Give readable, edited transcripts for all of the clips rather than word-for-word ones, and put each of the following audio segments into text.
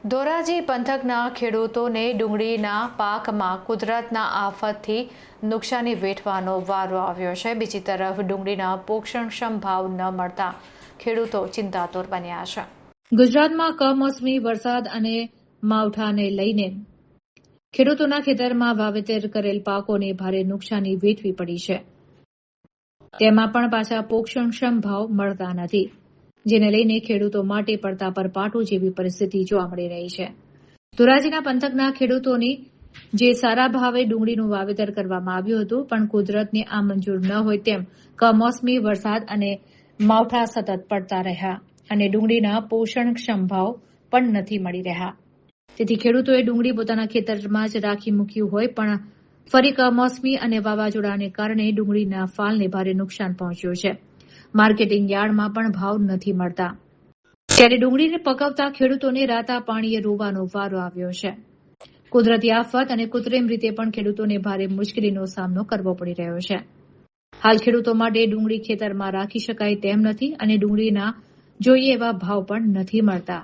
ધોરાજી પંથકના ખેડૂતોને ડુંગળીના પાકમાં કુદરતના આફતથી નુકસાની વેઠવાનો વારો આવ્યો છે। બીજી તરફ ડુંગળીના પોષણક્ષમ ભાવ ન મળતા ખેડૂતો ચિંતાતુર બન્યા છે। ગુજરાતમાં કમોસમી વરસાદ અને માવઠાને લઈને ખેડૂતોના ખેતરમાં વાવેતર કરેલ પાકોને ભારે નુકસાની વેઠવી પડી છે। તેમાં પણ પાછા પોષણક્ષમ ભાવ મળતા નથી, જેને લઈને ખેડૂતો માટે પડતા પર પાટું જેવી પરિસ્થિતિ જોવા મળી રહી છે। ધોરાજીના પંથકના ખેડૂતોની જે સારા ભાવે ડુંગળીનું વાવેતર કરવામાં આવ્યું હતું, પણ કુદરતને આ મંજૂર ન હોય તેમ કમોસમી વરસાદ અને માવઠા સતત પડતા રહ્યા અને ડુંગળીના પોષણક્ષમ ભાવ પણ નથી મળી રહ્યા। તેથી ખેડૂતોએ ડુંગળી પોતાના ખેતરમાં જ રાખી મૂક્યું હોય, પણ ફરી કમોસમી અને વાવાઝોડાને કારણે ડુંગળીના ફાલને ભારે નુકસાન પહોંચ્યું છે। માર્કેટિંગ યાર્ડમાં પણ ભાવ નથી મળતા, ત્યારે ડુંગળીને પકવતા ખેડૂતોને રાતા પાણીએ રોવાનો વારો આવ્યો છે। કુદરતી આફત અને કૃત્રિમ રીતે પણ ખેડૂતોને ભારે મુશ્કેલીનો સામનો કરવો પડી રહ્યો છે। હાલ ખેડૂતો માટે ડુંગળી ખેતરમાં રાખી શકાય તેમ નથી અને ડુંગળીના જોઈએ એવા ભાવ પણ નથી મળતા,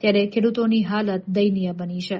ત્યારે ખેડૂતોની હાલત દયનીય બની છે।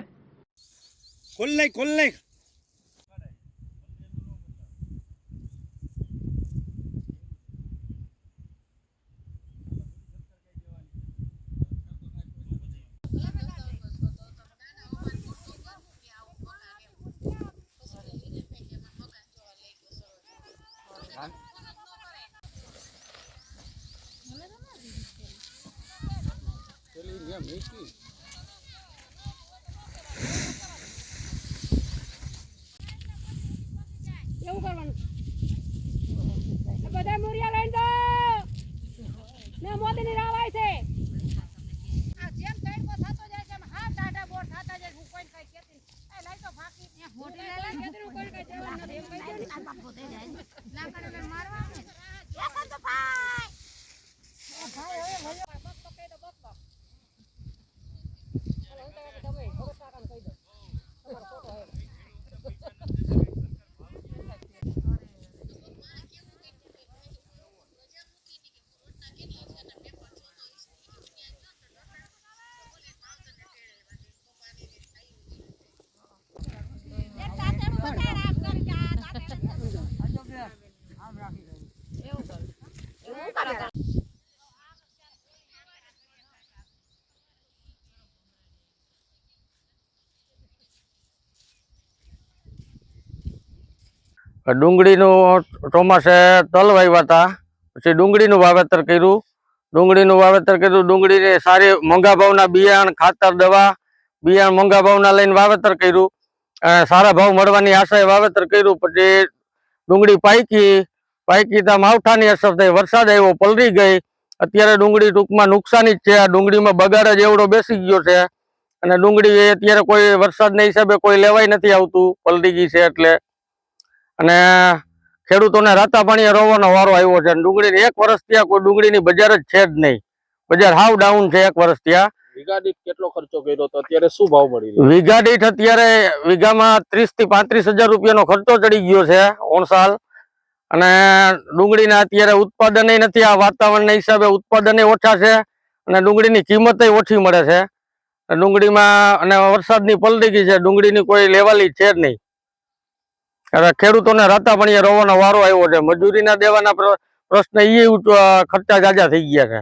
એવું કરવાનું બધા મુરિયા લઈને જાઓ ને મોદીની રાહ આવે છે। આ જેમ કઈકો થતો જાય છે, હા ટાટા બોર થતા જાય, હું કોઈ કઈ કેતી એ લઈ તો ફાકી ને હોટલ લઈ કેતરું કોઈ કઈ જવાનું નથી, એમ કહી દે આ બાપો થઈ જાય લાકડને મારવા ને એ સંતો ભાઈ એ ભાઈ હવે ભલે બક બકે તો બક બક ચાલો હું તો તમે ભગત કાકાને કહી દો તમારો ફોટો હે। ડુંગળીનું ચોમાસે તલ વાવ્યા હતા, પછી ડુંગળીનું વાવેતર કર્યું। ડુંગળીને સારી મોંઘા ભાવના બિયારણ, ખાતર, દવા, બિયારણ મોંઘા ભાવના લઈને વાવેતર કર્યું અને સારા ભાવ મળવાની આશાએ વાવેતર કર્યું। પછી ડુંગળી પાકી ત્યાં માવઠાની અસર થઈ, વરસાદ આવ્યો, પલળી ગઈ। અત્યારે ડુંગળી ટૂંકમાં નુકસાની જ છે। આ ડુંગળીમાં બગાડ જ એવડો બેસી ગયો છે અને ડુંગળી અત્યારે કોઈ વરસાદના હિસાબે કોઈ લેવાય નથી આવતું, પલળી ગઈ છે એટલે। અને ખેડૂતોને રાતા પાણીએ રોવાનો વારો આવ્યો છે। ડુંગળીની એક વર્ષ ત્યાં કોઈ ડુંગળીની બજાર જ છે જ નહીં, બજાર હાવ ડાઉન છે। એક વર્ષ ત્યાં વીઘા દીઠ કેટલો ખર્ચો કર્યો તો અત્યારે શું ભાવ મળી રહ્યો? વીઘા દીઠ અત્યારે વીઘામાં 30 થી 35 હજાર રૂપિયાનો ખર્ચો ચડી ગયો છે ઓણસાલ। અને ડુંગળીના અત્યારે ઉત્પાદન નથી, આ વાતાવરણના હિસાબે ઉત્પાદન ઓછા છે અને ડુંગળીની કિંમત ઓછી મળે છે। ડુંગળીમાં અને વરસાદની પલટી ગઈ છે, ડુંગળીની કોઈ લેવાલી છે જ નહીં। ખેડૂતોને રાતા પાણીએ રોવાનો વારો આવ્યો છે। મજૂરીના દેવાના પ્રશ્ન એ ખર્ચા જાજા થઈ ગયા છે।